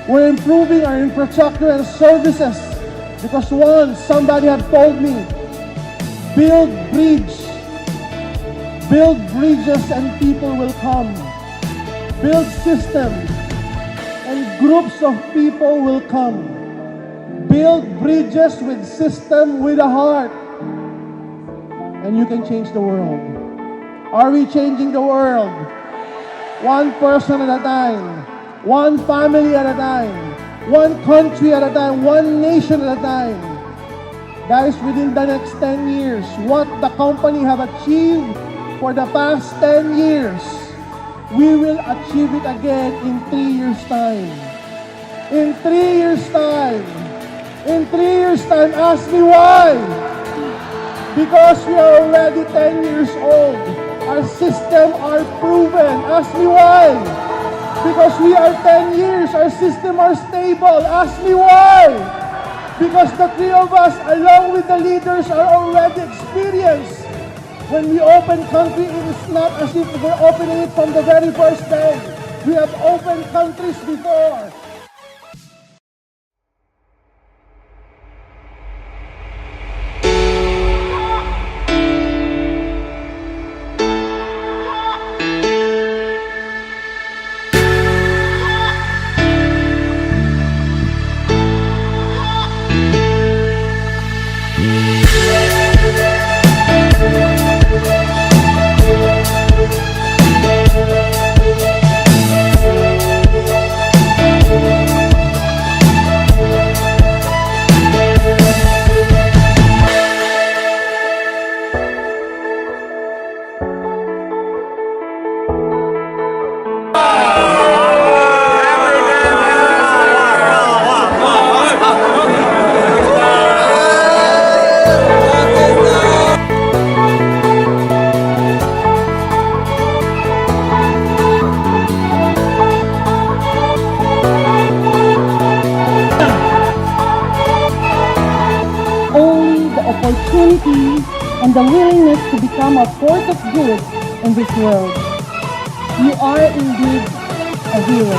We're improving our infrastructure and services because once somebody had told me, build bridges and people will come. Build systems and groups of people will come. Build bridges with system, with a heart, and you can change the world. Are we changing the world? One person at a time, one family at a time, one country at a time, one nation at a time. Guys, within the next 10 years, what the company have achieved for the past 10 years, we will achieve it again in 3 years' time. In 3 years' time. In 3 years' time, ask me why. Because we are already 10 years old. Our system are proven. Ask me why. Because we are 10 years, our system are stable. Ask me why. Because the three of us, along with the leaders, are already experienced. When we open country, it is not as if we're opening it from the very first day. We have opened countries before. Opportunity and the willingness to become a force of good in this world. You are indeed a hero.